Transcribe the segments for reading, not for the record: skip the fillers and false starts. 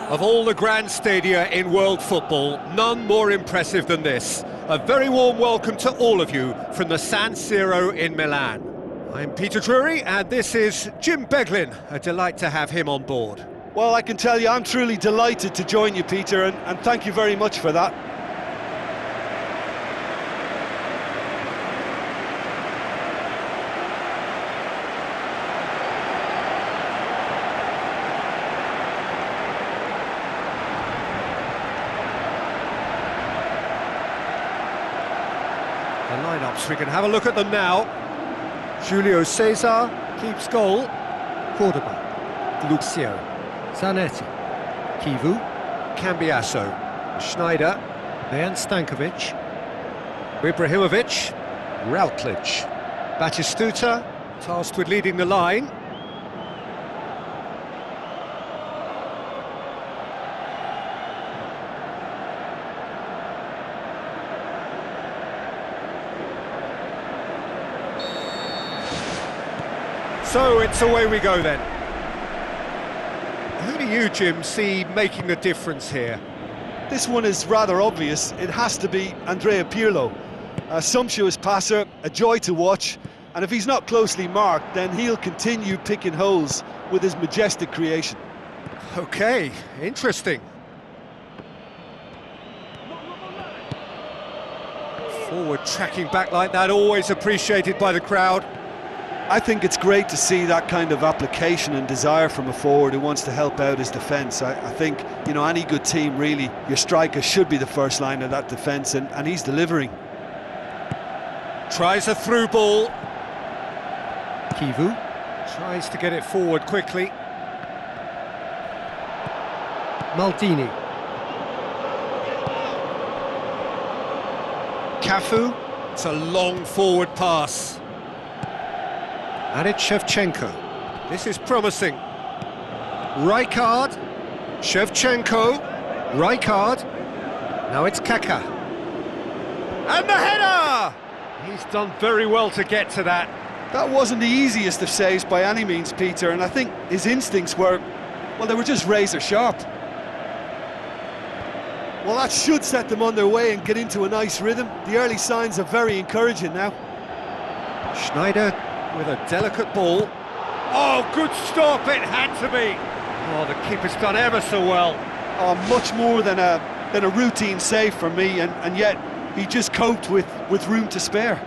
Of all the grand stadia in world football, none more impressive than this. A very warm welcome to all of you from the Sansiro in Milan. I'm Peter Drury and this is Jim Beglin. A delight to have him on board. Well, I can tell you I'm truly delighted to join you, Peter, and thank you very much for that. The lineups, we can have a look at them now. Julio Cesar keeps goal. Cordoba, Lucio, Zanetti, Kivu, Cambiasso, Schneider, Dejan Stankovic, Ibrahimovic, Routledge, Batistuta, tasked with leading the line. So it's away we go then. Who do you, Jim, see making the difference here? This one is rather obvious. It has to be Andrea Pirlo. A sumptuous passer, a joy to watch, and if he's not closely marked, then he'll continue picking holes with his majestic creation. Okay, interesting. Forward tracking back like that, always appreciated by the crowd. I think it's great to see that kind of application and desire from a forward who wants to help out his defence. I think, you know, any good team, really, your striker should be the first line of that defence, and he's delivering. Tries a through ball. Kivu tries to get it forward quickly. Maldini. Cafu. It's a long forward pass. And it's Shevchenko. This is promising. Rijkaard, Shevchenko, Rijkaard. Now it's Kaká. And the header! He's done very well to get to that. That wasn't the easiest of saves by any means, Peter, and I think his instincts were, well, they were just razor sharp. Well, that should set them on their way and get into a nice rhythm. The early signs are very encouraging now. Schneider with a delicate ball. Oh, good stop, it had to be. Oh, the keeper's done ever so well. Oh, much more than a routine save for me, and yet he just coped with room to spare.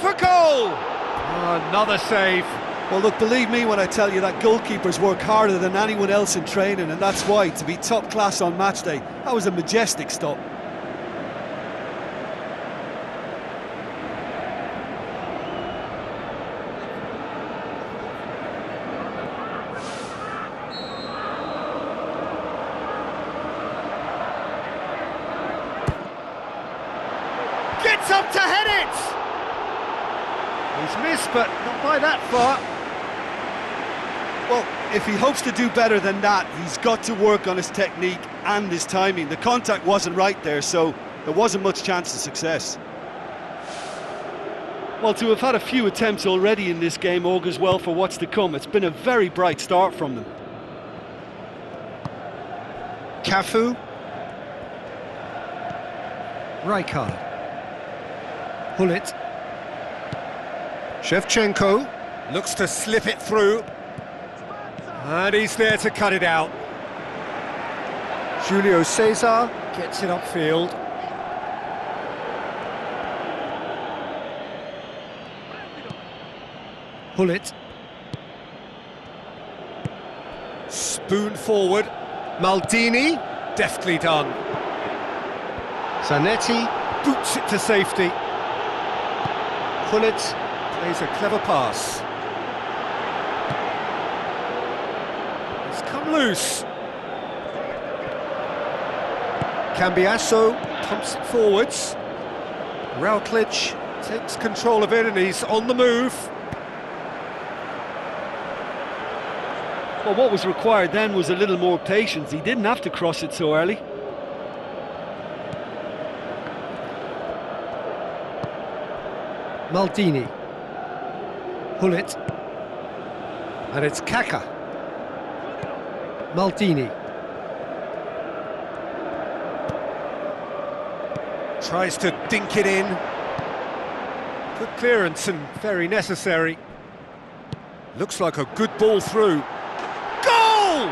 For goal! Oh, another save. Well, look, believe me when I tell you that goalkeepers work harder than anyone else in training, and that's why, to be top class on match day, that was a majestic stop. Gets up to head it! He's missed, but not by that far. Well, if he hopes to do better than that, he's got to work on his technique and his timing. The contact wasn't right there, so there wasn't much chance of success. Well, to have had a few attempts already in this game augurs well for what's to come. It's been a very bright start from them. Cafu. Rijkaard. Hullet. Shevchenko looks to slip it through, and he's there to cut it out. Julio Cesar gets it upfield. Hullet. Spoon forward. Maldini, deftly done. Zanetti boots it to safety. Hullet plays a clever pass. It's come loose. Cambiasso pumps it forwards. Routledge takes control of it and he's on the move. Well, what was required then was a little more patience. He didn't have to cross it so early. Maldini. Hullet. And it's Kaka. Maldini. Tries to dink it in. Good clearance and very necessary. Looks like a good ball through. Goal!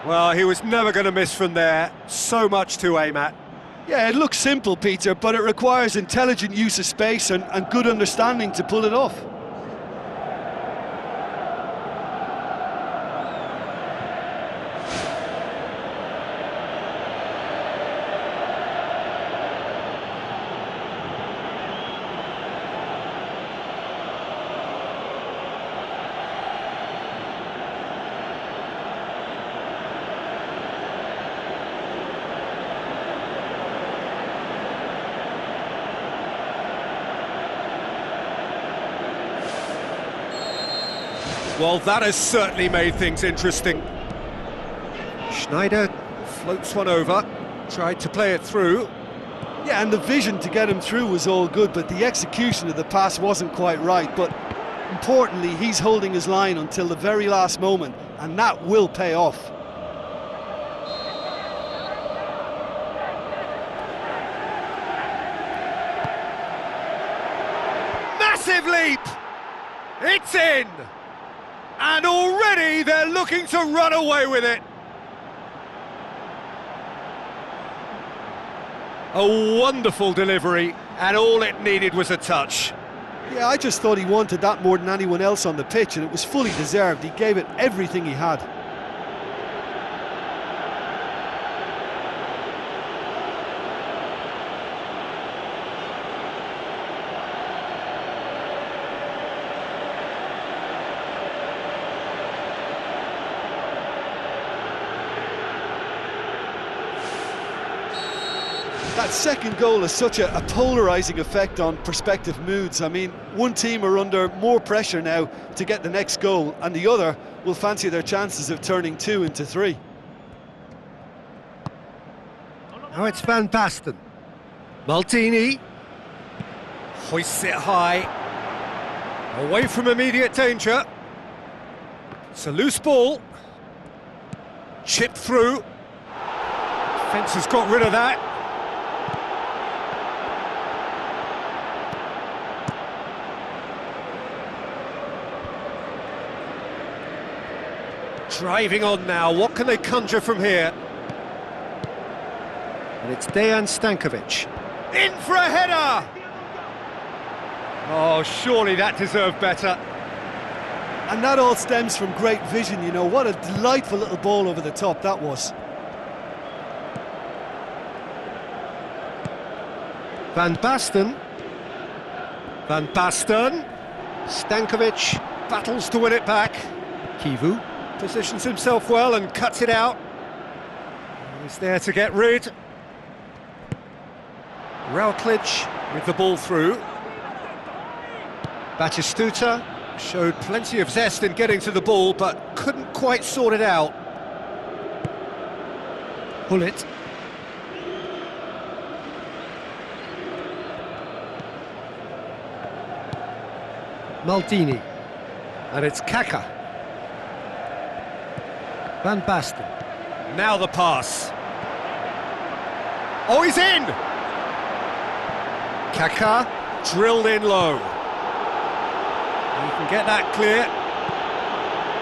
Well, he was never going to miss from there. So much to aim at. Yeah, it looks simple, Peter, but it requires intelligent use of space and good understanding to pull it off. Well, that has certainly made things interesting. Schneider floats one over, tried to play it through. Yeah, and the vision to get him through was all good, but the execution of the pass wasn't quite right. But importantly, he's holding his line until the very last moment, and that will pay off. Massive leap! It's in! And already they're looking to run away with it. A wonderful delivery, and all it needed was a touch. Yeah, I just thought he wanted that more than anyone else on the pitch, and it was fully deserved. He gave it everything he had. That second goal has such a polarising effect on prospective moods. I mean, one team are under more pressure now to get the next goal, and the other will fancy their chances of turning 2 into 3. Now it's Van Basten. Maldini hoists it high, away from immediate danger. It's a loose ball, chipped through. Fence has got rid of that. Driving on now, what can they conjure from here? And it's Dejan Stankovic. In for a header! Oh, surely that deserved better. And that all stems from great vision, you know. What a delightful little ball over the top that was. Van Basten. Van Basten. Stankovic battles to win it back. Kivu positions himself well and cuts it out. He's there to get rid. Routledge with the ball through. Batistuta showed plenty of zest in getting to the ball, but couldn't quite sort it out. Hullet. Maldini. And it's Kaka. Van Basten. Now the pass. Oh, he's in! Kaka drilled in low. You can get that clear.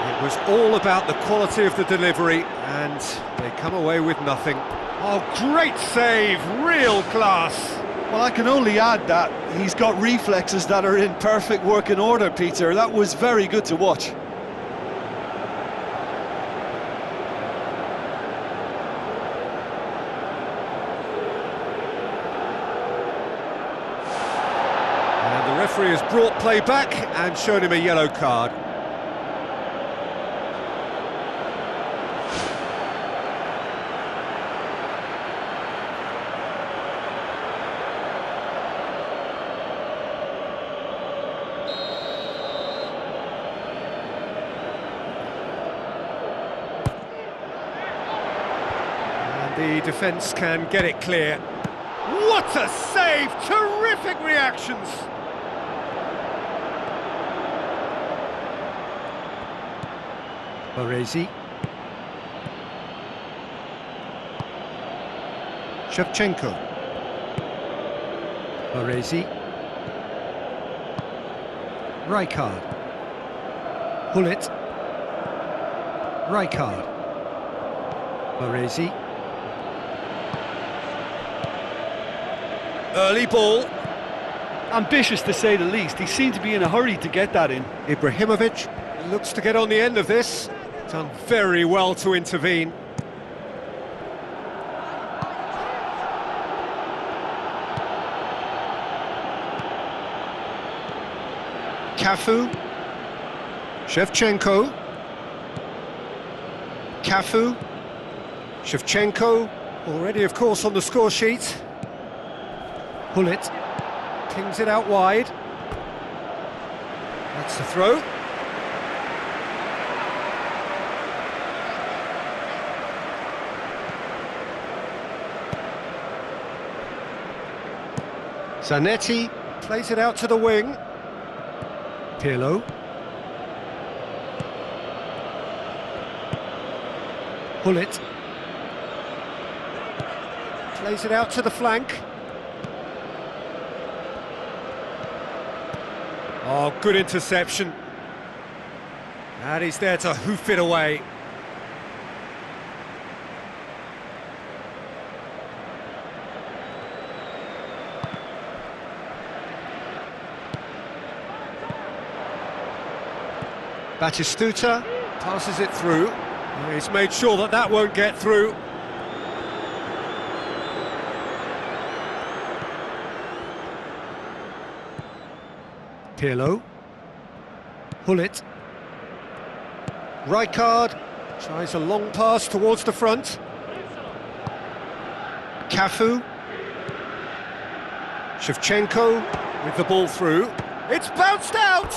It was all about the quality of the delivery, and they come away with nothing. Oh, great save, real class. Well, I can only add that he's got reflexes that are in perfect working order, Peter. That was very good to watch. And the referee has brought play back and shown him a yellow card. the defence can get it clear. What a save! Terrific reactions! Baresi. Shevchenko. Baresi. Rijkaard. Hullet. Rijkaard. Baresi. Early ball. Ambitious to say the least. He seemed to be in a hurry to get that in. Ibrahimovic looks to get on the end of this. Done very well to intervene. Cafu. Shevchenko. Cafu. Shevchenko, already of course on the score sheet. Hullet pings it out wide. That's the throw. Zanetti plays it out to the wing. Pirlo. Hullet plays it out to the flank. Oh, good interception. And he's there to hoof it away. Batistuta passes it through. He's made sure that that won't get through. Pirlo. Hullet. Rijkaard tries a long pass towards the front. Cafu. Shevchenko with the ball through. It's bounced out!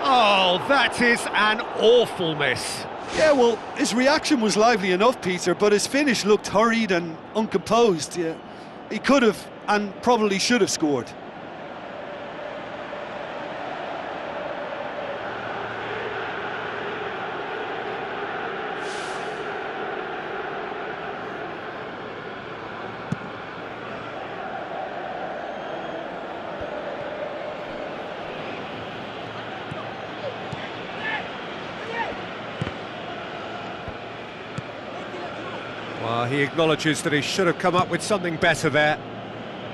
Oh, that is an awful miss. Yeah, well, his reaction was lively enough, Peter, but his finish looked hurried and uncomposed. Yeah, he could have and probably should have scored. Well, he acknowledges that he should have come up with something better there.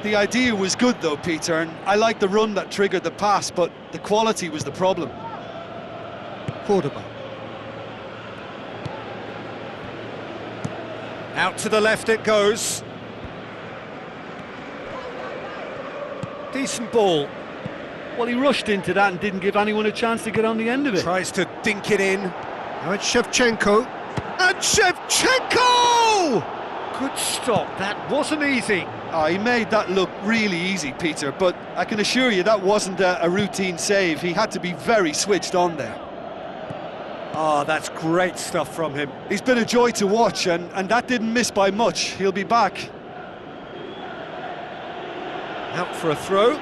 The idea was good though, Peter, and I like the run that triggered the pass, but the quality was the problem. Cordoba. Out to the left it goes. Decent ball. Well, he rushed into that and didn't give anyone a chance to get on the end of it. Tries to dink it in. Now it's Shevchenko. And Shevchenko! Good stop, that wasn't easy. Oh, he made that look really easy, Peter, but I can assure you that wasn't a routine save. He had to be very switched on there. Oh, that's great stuff from him. He's been a joy to watch, and that didn't miss by much. He'll be back. Out for a throw.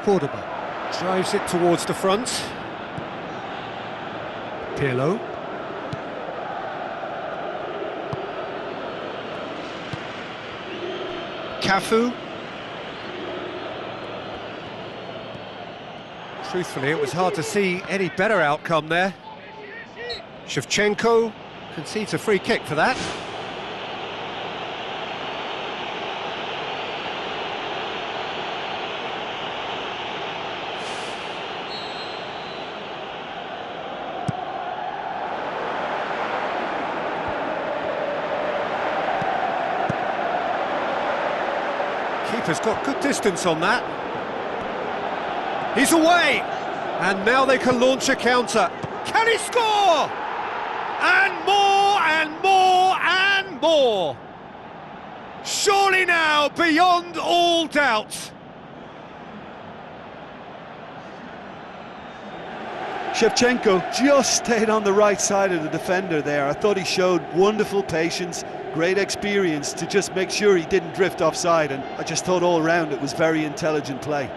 Cordoba drives it towards the front. Pirlo. Cafu. Truthfully, it was hard to see any better outcome there. Shevchenko concedes a free kick for that. Keeper's got good distance on that. He's away! And now they can launch a counter. Can he score? And more, and more, and more! Surely now, beyond all doubt. Shevchenko just stayed on the right side of the defender there. I thought he showed wonderful patience, great experience to just make sure he didn't drift offside, and I just thought all round it was very intelligent play.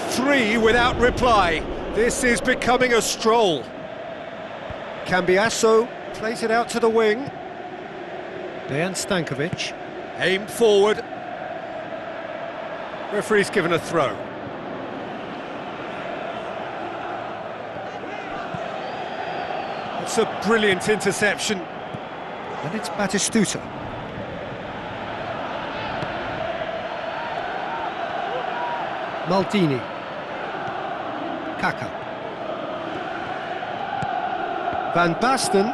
Three without reply. This is becoming a stroll. Cambiasso plays it out to the wing. Dejan Stankovic aimed forward. Referee's given a throw. It's a brilliant interception. And it's Batistuta. Maldini. Kaka. Van Basten,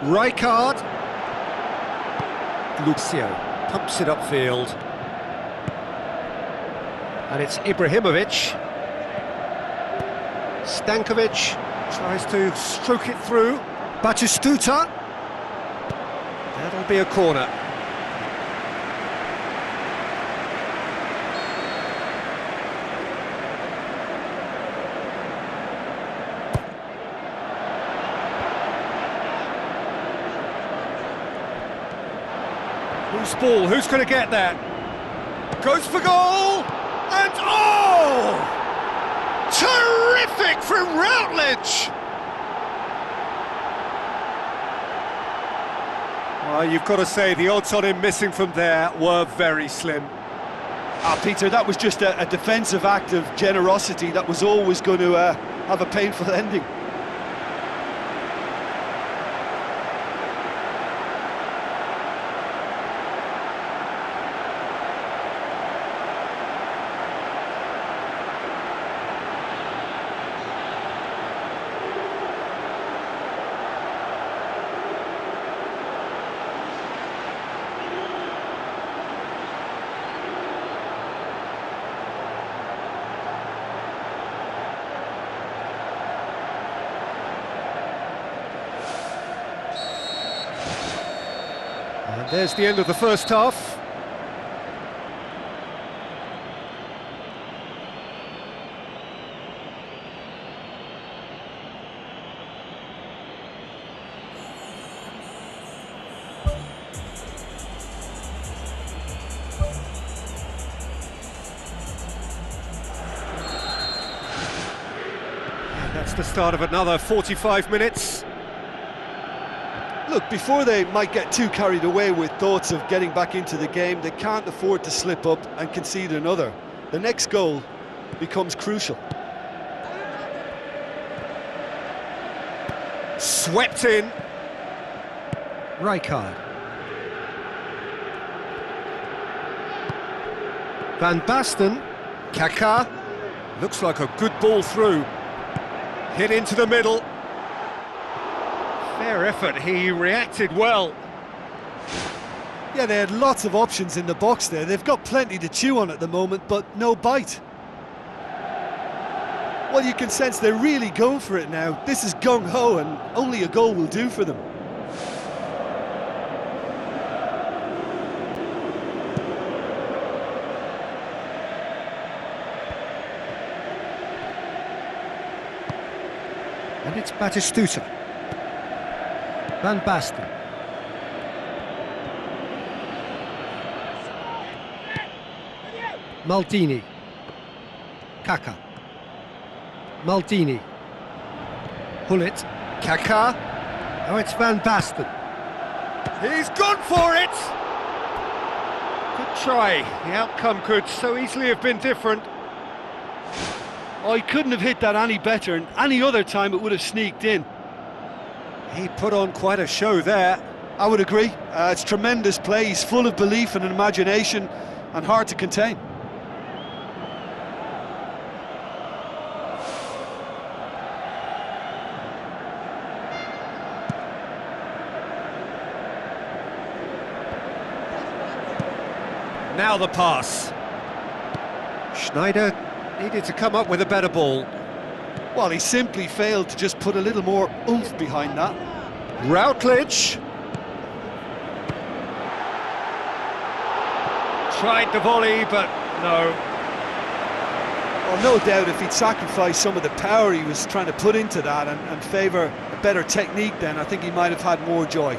Rijkaard. Lucio pumps it upfield. And it's Ibrahimovic. Stankovic tries to stroke it through. Batistuta. That'll be a corner. Loose ball, who's going to get that? Goes for goal! And oh! Terrific from Routledge! Well, you've got to say the odds on him missing from there were very slim. Peter, that was just a defensive act of generosity that was always going to have a painful ending. And there's the end of the first half. And that's the start of another 45 minutes. Look, before they might get too carried away with thoughts of getting back into the game, they can't afford to slip up and concede another. The next goal becomes crucial. Swept in. Rijkaard. Van Basten. Kaka. Looks like a good ball through. Hit into the middle. Fair effort, he reacted well. Yeah, they had lots of options in the box there. They've got plenty to chew on at the moment, but no bite. Well, you can sense they're really going for it now. This is gung-ho, and only a goal will do for them. And it's Batistuta. Van Basten. Maldini. Kaka. Maldini. Hullet. Kaka. Oh, it's Van Basten. He's gone for it! Good try. The outcome could so easily have been different. Oh, he couldn't have hit that any better, and any other time it would have sneaked in. He put on quite a show there. I would agree. It's tremendous play. He's full of belief and imagination and hard to contain. Now the pass. Schneider needed to come up with a better ball. Well, he simply failed to just put a little more oomph behind that. Routledge. Tried the volley, but no. Well, no doubt if he'd sacrificed some of the power he was trying to put into that and favour a better technique, then I think he might have had more joy.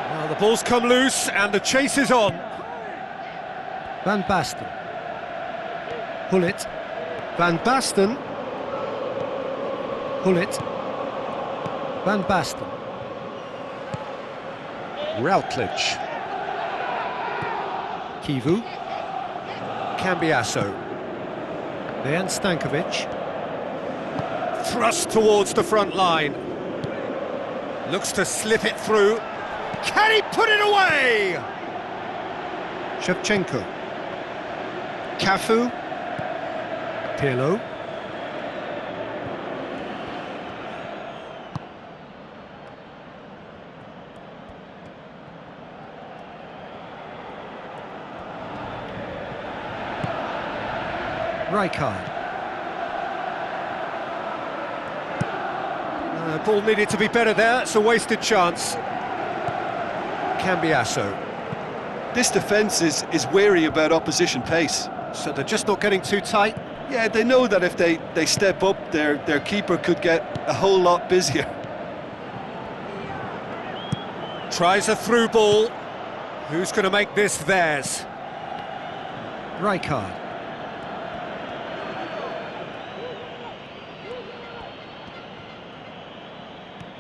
Well, the ball's come loose and the chase is on. Van Basten. Hullet. Van Basten. Hullet. Van Basten. Routledge. Kivu. Cambiasso. Dejan Stankovic. Thrust towards the front line. Looks to slip it through. Can he put it away? Shevchenko. Cafu. Pirlo. Rijkaard. Ball needed to be better there, it's a wasted chance. Cambiasso. This defence is wary about opposition pace. So they're just not getting too tight? Yeah, they know that if they step up, their keeper could get a whole lot busier. Tries a through ball. Who's going to make this theirs? Rijkaard.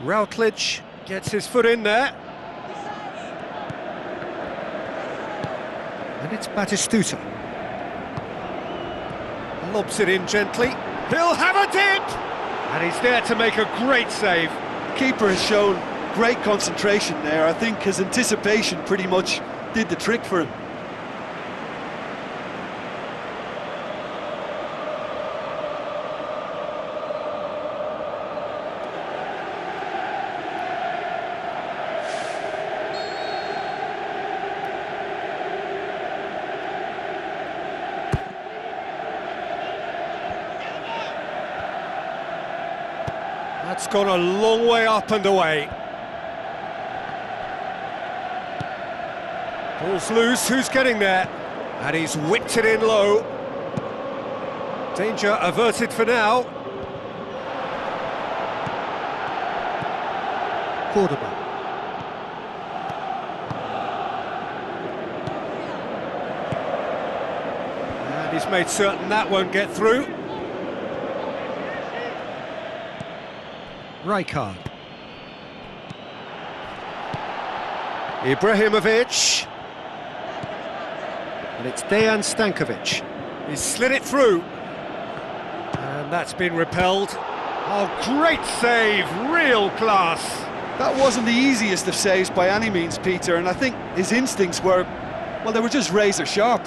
Routledge gets his foot in there. And it's Batistuta. Lobs it in gently. He'll have a dip! And he's there to make a great save. The keeper has shown great concentration there. I think his anticipation pretty much did the trick for him. That's gone a long way up and away. Ball's loose, who's getting there? And he's whipped it in low. Danger averted for now. Cordoba. And he's made certain that won't get through. Rijkaard. Ibrahimovic. And it's Dejan Stankovic. He's slid it through. And that's been repelled. Oh, great save, real class. That wasn't the easiest of saves by any means, Peter, and I think his instincts were, well, they were just razor sharp.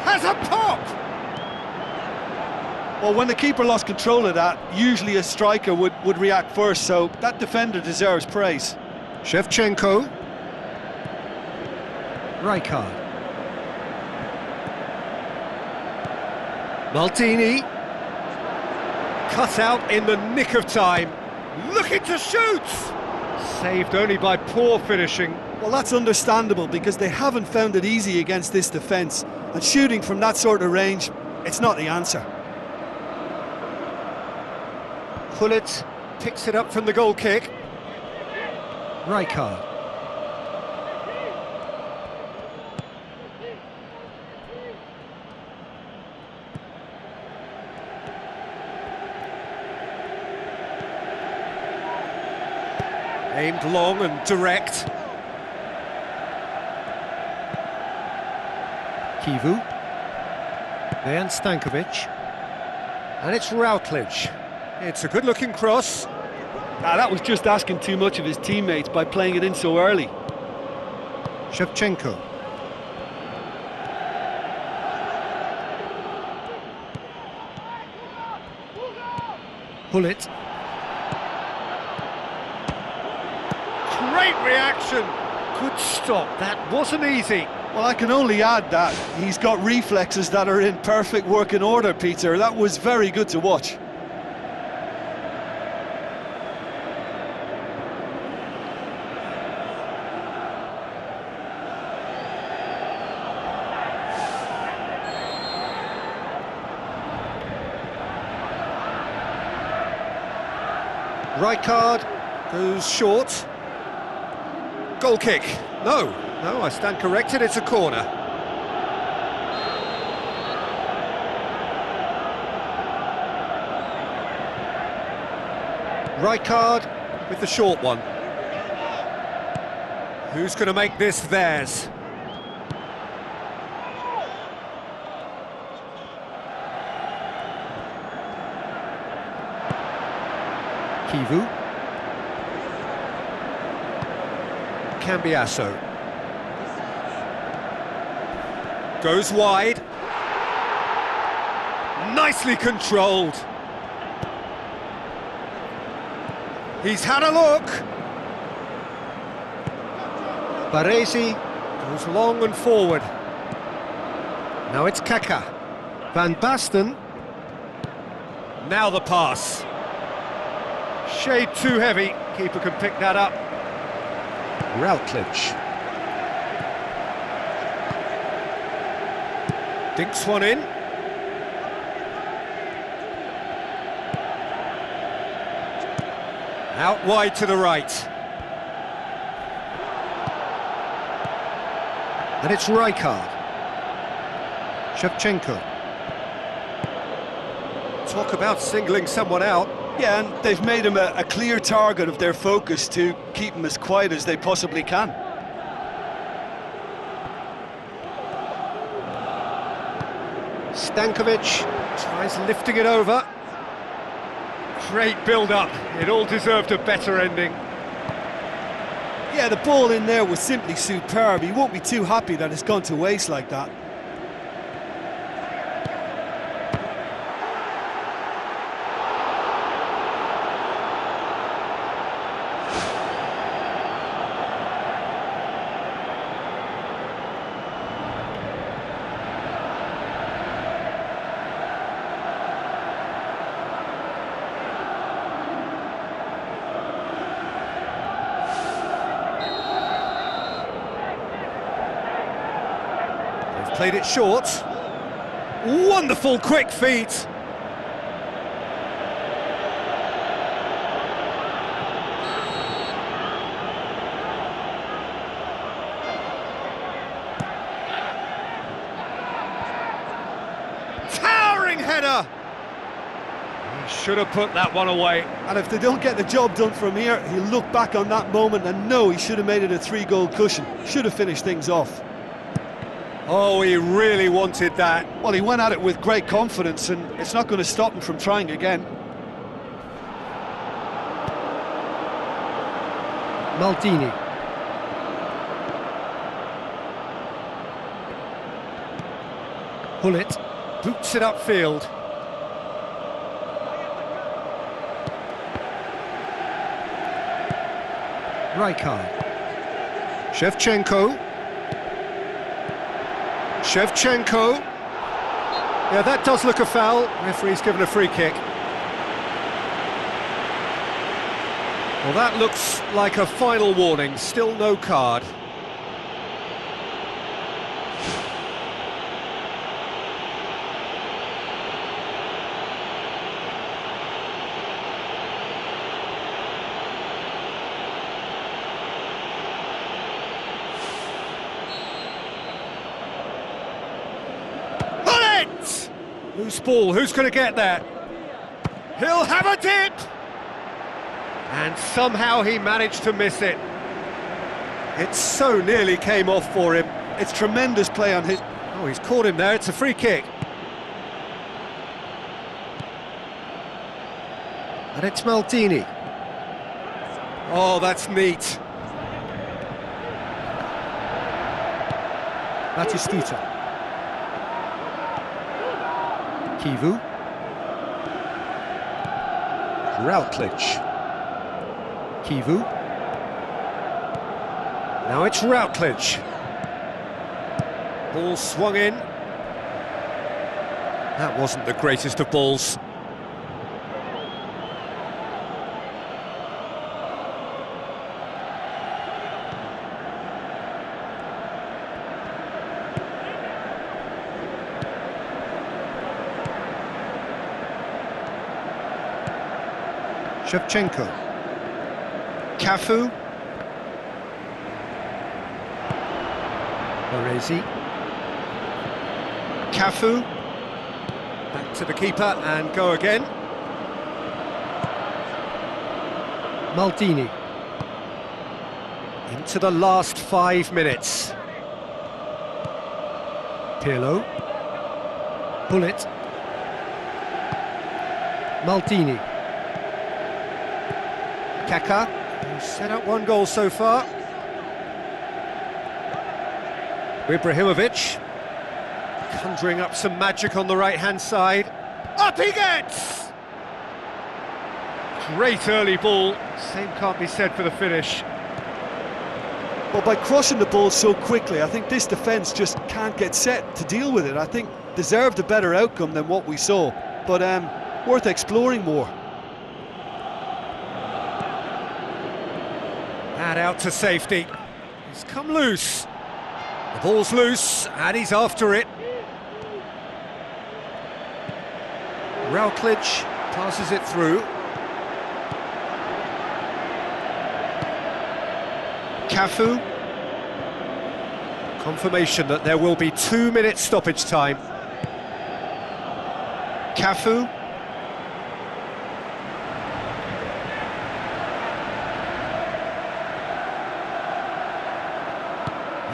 Has a pop! Well, when the keeper lost control of that, usually a striker would react first, so that defender deserves praise. Shevchenko. Rijkaard. Maldini. Cut out in the nick of time. Looking to shoot! Saved only by poor finishing. Well, that's understandable because they haven't found it easy against this defence, and shooting from that sort of range, it's not the answer. Hullet picks it up from the goal kick. Rijkaard. Aimed long and direct. Kivu. Then Stankovic. And it's Routledge. It's a good-looking cross. That was just asking too much of his teammates by playing it in so early. Shevchenko. Pullet. Great reaction. Good stop. That wasn't easy. Well, I can only add that he's got reflexes that are in perfect working order, Peter. That was very good to watch. Right card goes short. Goal kick. No, I stand corrected, it's a corner. Right card with the short one. Who's going to make this theirs? Kivu. Cambiasso. Goes wide. Nicely controlled. He's had a look. Baresi goes long and forward. Now it's Kaka. Van Basten. Now the pass. Shade too heavy. Keeper can pick that up. Routledge. Dinks one in. Out wide to the right. And it's Rijkaard. Shevchenko. Talk about singling someone out. Yeah, and they've made him a clear target of their focus to keep him as quiet as they possibly can. Stankovic tries lifting it over. Great build-up. It all deserved a better ending. Yeah, the ball in there was simply superb. He won't be too happy that it's gone to waste like that. Played it short. Wonderful quick feet. Towering header. He should have put that one away. And if they don't get the job done from here, he'll look back on that moment and know he should have made it a 3-goal cushion. Should have finished things off. Oh, he really wanted that. Well, he went at it with great confidence, and it's not going to stop him from trying again. Maldini. Pullet boots it upfield. Rijkaard. Shevchenko. Shevchenko. Yeah, that does look a foul. Referee's given a free kick. Well, that looks like a final warning. Still no card. Loose ball, who's going to get that? He'll have a dip! And somehow he managed to miss it. It so nearly came off for him. It's tremendous play on his... Oh, he's caught him there, it's a free kick. And it's Maldini. Oh, that's neat. Batistuta. Kivu. Routledge. Kivu. Now it's Routledge. Ball swung in. That wasn't the greatest of balls. Shevchenko. Cafu. Baresi. Cafu. Back to the keeper and go again. Maldini. Into the last 5 minutes. Pirlo. Bullet. Maldini. Kaka, who's set up 1 goal so far. Ibrahimovic, conjuring up some magic on the right-hand side. Up he gets! Great early ball, same can't be said for the finish. Well, by crushing the ball so quickly, I think this defence just can't get set to deal with it. I think deserved a better outcome than what we saw, but worth exploring more. And out to safety. He's come loose. The ball's loose, and he's after it. Routledge passes it through. Cafu. Confirmation that there will be 2 minutes stoppage time. Cafu.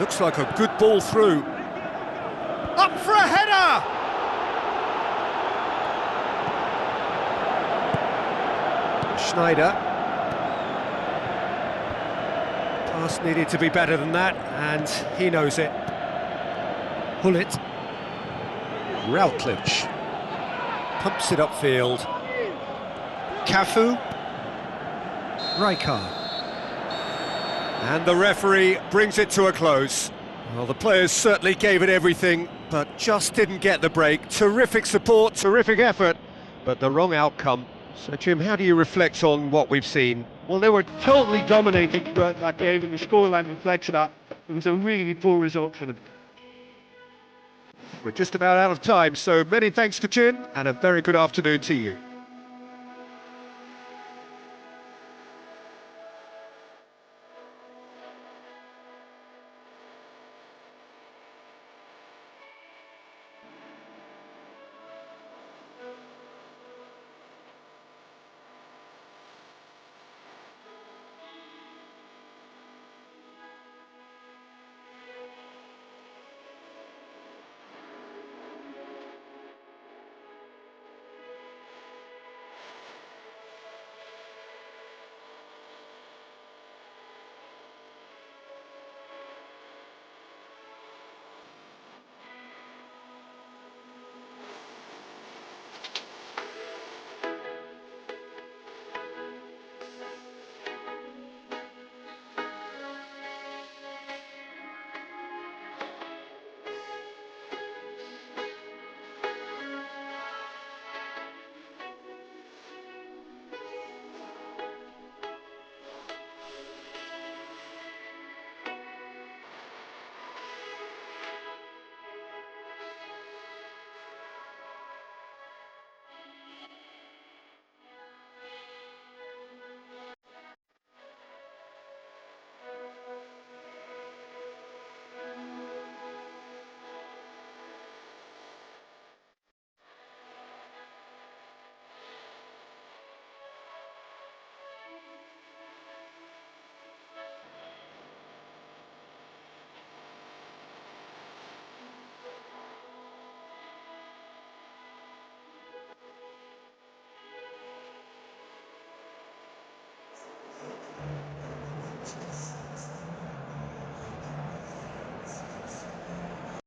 Looks like a good ball through. Up for a header! Schneider. Pass needed to be better than that, and he knows it. Hullet. Routledge. Pumps it upfield. Cafu. Rijkaard. And the referee brings it to a close. Well, the players certainly gave it everything, but just didn't get the break. Terrific support, terrific effort, but the wrong outcome. So, Jim, how do you reflect on what we've seen? Well, they were totally dominating throughout that game, and the scoreline reflects that. It was a really poor result for them. We're just about out of time, so many thanks to Jim, and a very good afternoon to you.